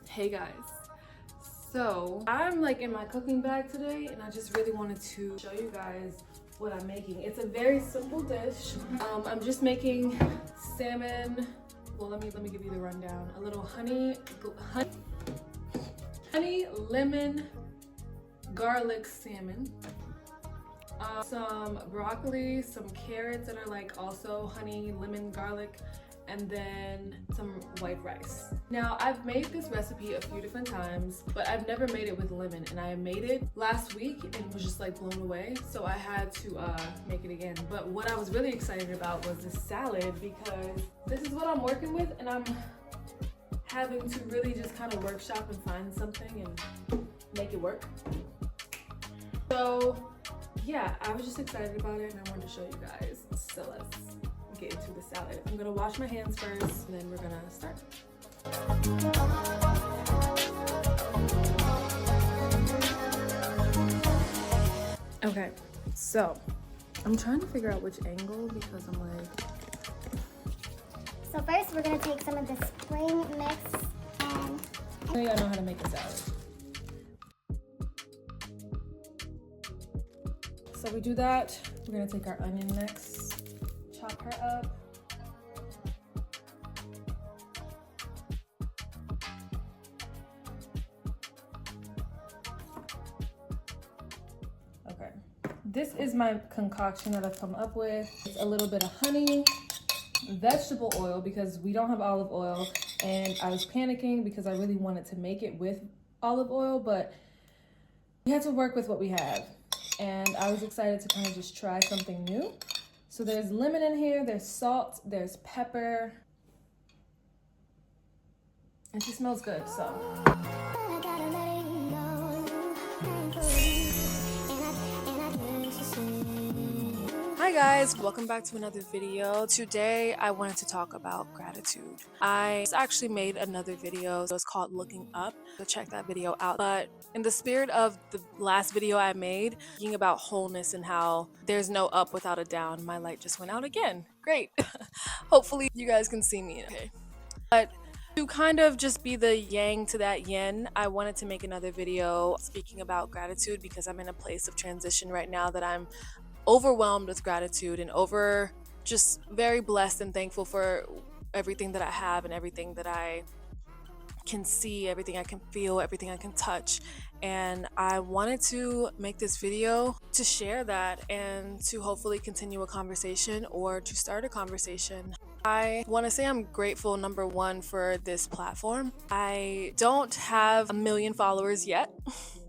Hey guys, so I'm like in my cooking bag today and I just really wanted to show you guys what I'm making. It's a very simple dish. I'm just making salmon. Well, let me give you the rundown. A little honey lemon garlic salmon, some broccoli, some carrots that are like also honey lemon garlic, and then some white rice. Now, I've made this recipe a few different times, but I've never made it with lemon, and I made it last week and was just like blown away, so I had to make it again. But what I was really excited about was this salad, because this is what I'm working with, and I'm having to really just kind of workshop and find something and make it work. So yeah, I was just excited about it and I wanted to show you guys. So let's get into the salad. I'm gonna wash my hands first and then we're gonna start. Okay, so I'm trying to figure out which angle because I'm like... So first we're gonna take some of the spring mix and... I think I know how to make a salad. So we do that. We're gonna take our onion next, chop her up. Okay, this is my concoction that I've come up with. It's a little bit of honey, vegetable oil because we don't have olive oil, and I was panicking because I really wanted to make it with olive oil, but we had to work with what we have. And I was excited to kind of just try something new. So there's lemon in here, there's salt, there's pepper. And she smells good, so. Hi guys, welcome back to another video. Today I wanted to talk about gratitude. I actually made another video, so it's called Looking Up. So check that video out. But in the spirit of the last video I made, thinking about wholeness and how there's no up without a down, my light just went out again. Great. Hopefully you guys can see me. Okay. But to kind of just be the yang to that yin, I wanted to make another video speaking about gratitude because I'm in a place of transition right now that I'm overwhelmed with gratitude and just very blessed and thankful for everything that I have and everything that I can see, everything I can feel, everything I can touch. And I wanted to make this video to share that and to hopefully continue a conversation or to start a conversation. I want to say I'm grateful, number one, for this platform. I don't have 1 million followers yet,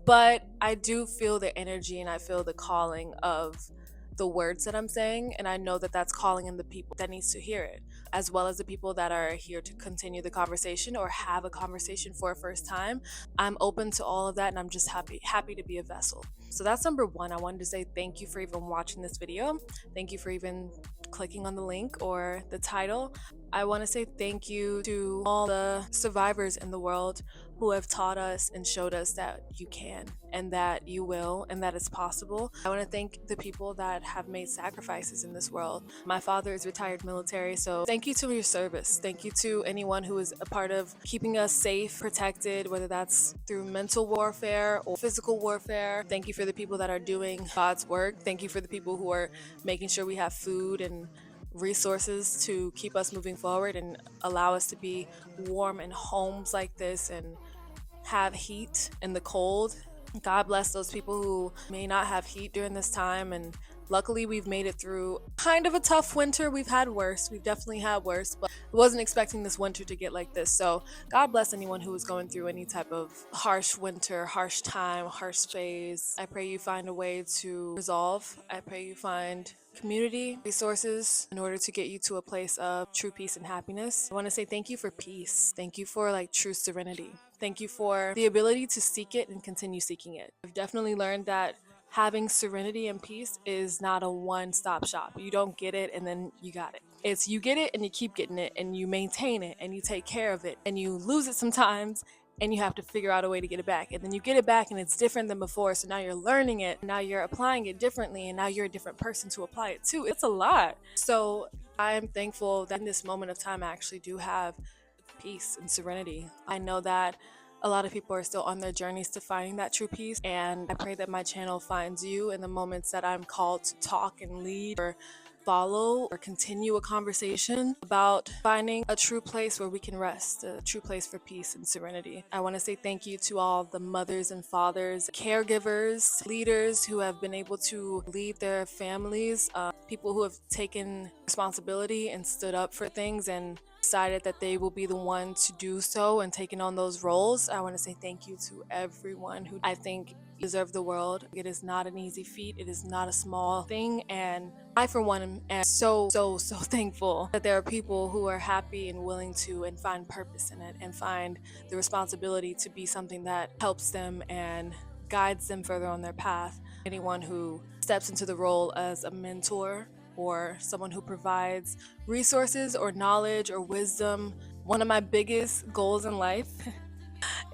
but I do feel the energy and I feel the calling of the words that I'm saying, and I know that that's calling in the people that needs to hear it, as well as the people that are here to continue the conversation or have a conversation for a first time. I'm open to all of that, and I'm just happy to be a vessel. So that's number one. I wanted to say thank you for even watching this video. Thank you for even clicking on the link or the title. I want to say thank you to all the survivors in the world who have taught us and showed us that you can and that you will and that it's possible. I want to thank the people that have made sacrifices in this world. My father is retired military, so thank you to your service. Thank you to anyone who is a part of keeping us safe, protected, whether that's through mental warfare or physical warfare. Thank you for the people that are doing God's work. Thank you for the people who are making sure we have food and resources to keep us moving forward and allow us to be warm in homes like this and have heat in the cold. God bless those people who may not have heat during this time, and luckily we've made it through kind of a tough winter. We've definitely had worse, but I wasn't expecting this winter to get like this. So God bless anyone who is going through any type of harsh winter, harsh time, harsh phase. I pray you find a way to resolve. I pray you find community, resources in order to get you to a place of true peace and happiness. I want to say thank you for peace. Thank you for true serenity. Thank you for the ability to seek it and continue seeking it. I've definitely learned that having serenity and peace is not a one-stop shop. You don't get it and then you got it. It's you get it and you keep getting it and you maintain it and you take care of it and you lose it sometimes and you have to figure out a way to get it back, and then you get it back and it's different than before, so now you're learning it, now you're applying it differently, and now you're a different person to apply it to. It's a lot. So I am thankful that in this moment of time I actually do have peace and serenity. I know that a lot of people are still on their journeys to finding that true peace, and I pray that my channel finds you in the moments that I'm called to talk and lead or follow or continue a conversation about finding a true place where we can rest, a true place for peace and serenity. I want to say thank you to all the mothers and fathers, caregivers, leaders who have been able to lead their families, people who have taken responsibility and stood up for things and decided that they will be the one to do so and taking on those roles. I want to say thank you to everyone who I think deserve the world. It is not an easy feat. It is not a small thing. And I, for one, am so thankful that there are people who are happy and willing to and find purpose in it and find the responsibility to be something that helps them and guides them further on their path. Anyone who steps into the role as a mentor or someone who provides resources or knowledge or wisdom. One of my biggest goals in life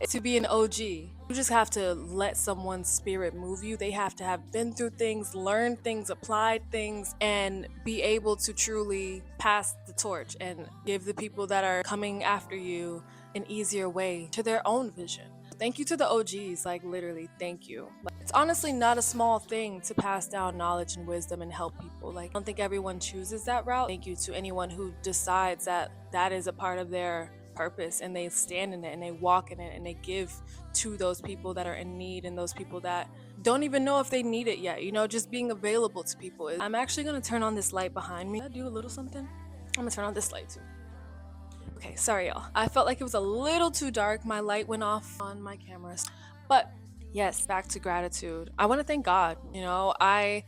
is to be an OG. You just have to let someone's spirit move you. They have to have been through things, learned things, applied things, and be able to truly pass the torch and give the people that are coming after you an easier way to their own vision. Thank you to the OGs, like literally, thank you. It's honestly not a small thing to pass down knowledge and wisdom and help people. Like, I don't think everyone chooses that route. Thank you to anyone who decides that that is a part of their purpose and they stand in it and they walk in it and they give to those people that are in need and those people that don't even know if they need it yet. You know, just being available to people. I'm actually going to turn on this light behind me. Can I do a little something? I'm going to turn on this light too. Okay, sorry y'all. I felt like it was a little too dark. My light went off on my cameras. But yes, back to gratitude. I want to thank God. You know, I've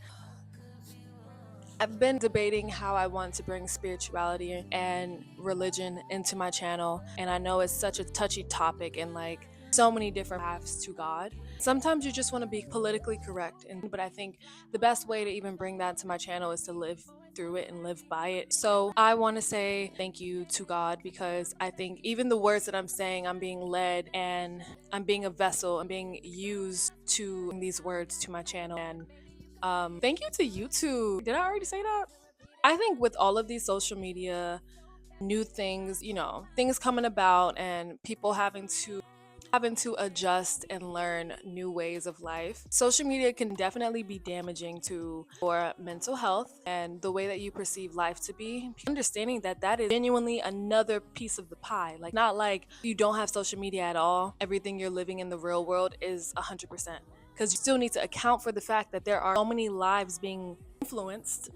been debating how I want to bring spirituality and religion into my channel, and I know it's such a touchy topic and like so many different paths to God. Sometimes you just want to be politically correct, but I think the best way to even bring that to my channel is to live through it and live by it. So I want to say thank you to God because I think even the words that I'm saying, I'm being led and I'm being a vessel. I'm being used to bring these words to my channel. And thank you to YouTube. Did I already say that? I think with all of these social media, new things, you know, things coming about and people having to adjust and learn new ways of life. Social media can definitely be damaging to your mental health and the way that you perceive life to be. Understanding that that is genuinely another piece of the pie. Like, not like you don't have social media at all. Everything you're living in the real world is 100%. Because you still need to account for the fact that there are so many lives being influenced,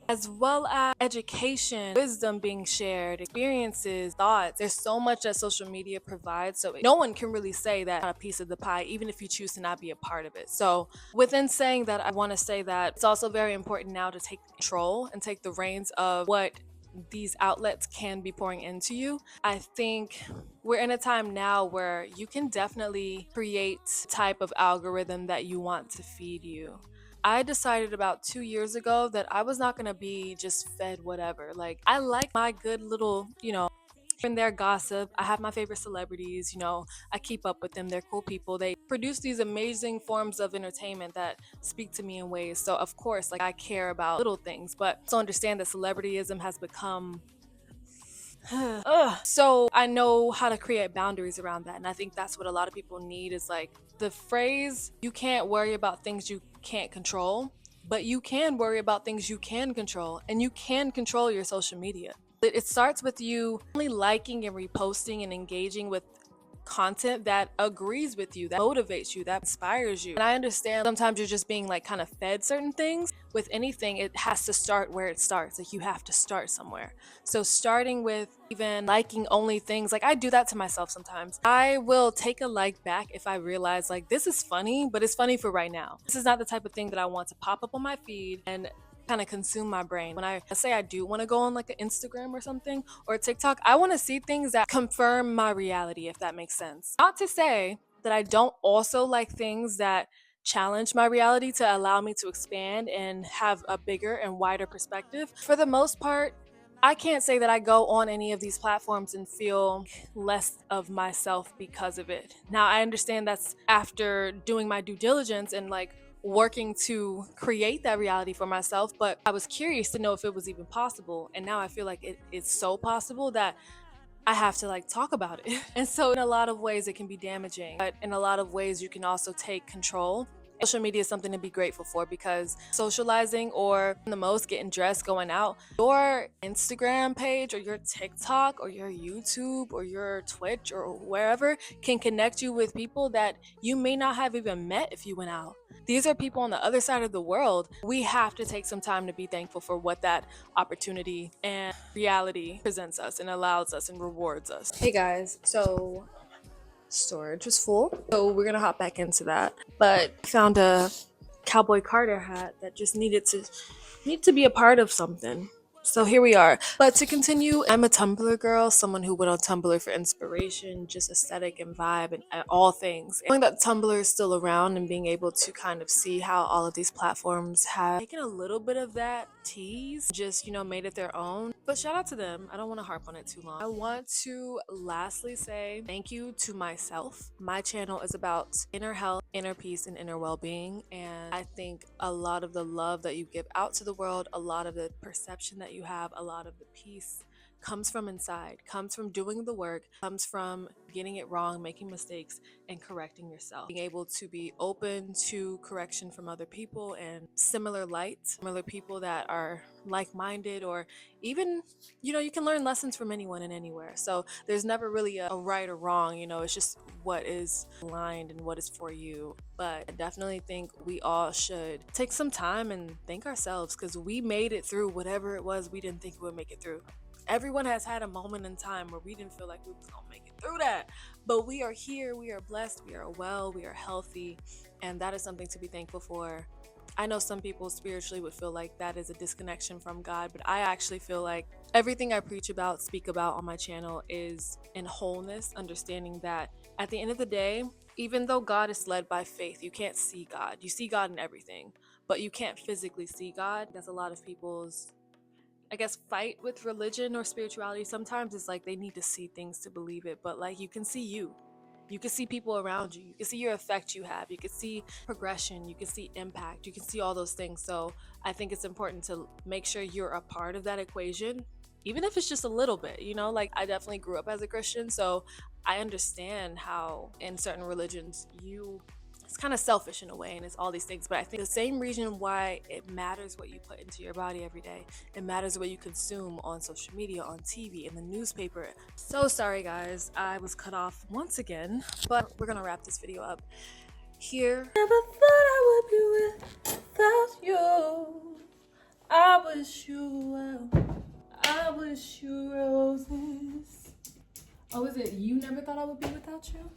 as well as education, wisdom being shared, experiences, thoughts. There's so much that social media provides. So no one can really say that a piece of the pie, even if you choose to not be a part of it. So within saying that, I want to say that it's also very important now to take control and take the reins of what these outlets can be pouring into you. I think we're in a time now where you can definitely create the type of algorithm that you want to feed you. I decided about 2 years ago that I was not going to be just fed whatever. Like, I like my good little, here and there gossip. I have my favorite celebrities, I keep up with them. They're cool people. They produce these amazing forms of entertainment that speak to me in ways. So, of course, like, I care about little things, but also understand that celebrityism has become ugh. So I know how to create boundaries around that. And I think that's what a lot of people need is like the phrase, you can't worry about things you can't control, but you can worry about things you can control, and you can control your social media. It starts with you only liking and reposting and engaging with content that agrees with you, that motivates you, that inspires you. And I understand sometimes you're just being like kind of fed certain things. With anything, it has to start where it starts. Like, you have to start somewhere. So starting with even liking only things, like I do that to myself sometimes. I will take a like back if I realize like this is funny, but it's funny for right now. This is not the type of thing that I want to pop up on my feed and kind of consume my brain. When I say I do want to go on like an Instagram or something or TikTok, I want to see things that confirm my reality, if that makes sense. Not to say that I don't also like things that challenge my reality to allow me to expand and have a bigger and wider perspective. For the most part, I can't say that I go on any of these platforms and feel less of myself because of it. Now, I understand that's after doing my due diligence and like working to create that reality for myself, but I was curious to know if it was even possible. And now I feel like it is so possible that I have to like talk about it. And so in a lot of ways it can be damaging, but in a lot of ways you can also take control. Social media is something to be grateful for because socializing or the most getting dressed, going out, your Instagram page or your TikTok or your YouTube or your Twitch or wherever can connect you with people that you may not have even met if you went out. These are people on the other side of the world. We have to take some time to be thankful for what that opportunity and reality presents us and allows us and rewards us. Hey guys, so storage was full, so we're gonna hop back into that. But I found a Cowboy Carter hat that just needed to be a part of something. So here we are. But to continue, I'm a Tumblr girl, someone who went on Tumblr for inspiration, just aesthetic and vibe and all things. Knowing that Tumblr is still around and being able to kind of see how all of these platforms have taken a little bit of that tease, just, made it their own. But shout out to them. I don't want to harp on it too long. I want to lastly say thank you to myself. My channel is about inner health, inner peace, and inner well-being. And I think a lot of the love that you give out to the world, a lot of the perception that you have, a lot of the peace comes from inside, comes from doing the work, comes from getting it wrong, making mistakes, and correcting yourself. Being able to be open to correction from other people and similar light, similar people that are like-minded, or even, you can learn lessons from anyone and anywhere. So there's never really a right or wrong, it's just what is aligned and what is for you. But I definitely think we all should take some time and thank ourselves because we made it through whatever it was we didn't think we would make it through. Everyone has had a moment in time where we didn't feel like we was gonna make it through that, but we are here, we are blessed, we are well, we are healthy, and that is something to be thankful for. I know some people spiritually would feel like that is a disconnection from God, but I actually feel like everything I preach about, speak about on my channel is in wholeness, understanding that at the end of the day, even though God is led by faith, you can't see God. You see God in everything, but you can't physically see God. That's a lot of people's, I guess, fight with religion or spirituality. Sometimes it's like they need to see things to believe it, but like you can see you. You can see people around you. You can see your effect you have. You can see progression. You can see impact. You can see all those things. So I think it's important to make sure you're a part of that equation, even if it's just a little bit, like I definitely grew up as a Christian. So I understand how in certain religions it's kind of selfish in a way and it's all these things, but I think the same reason why it matters what you put into your body every day, it matters what you consume on social media, on TV, in the newspaper. So sorry guys, I was cut off once again, but we're gonna wrap this video up here. Never thought I would be without you. I wish you well. I wish you roses. Oh, is it you never thought I would be without you?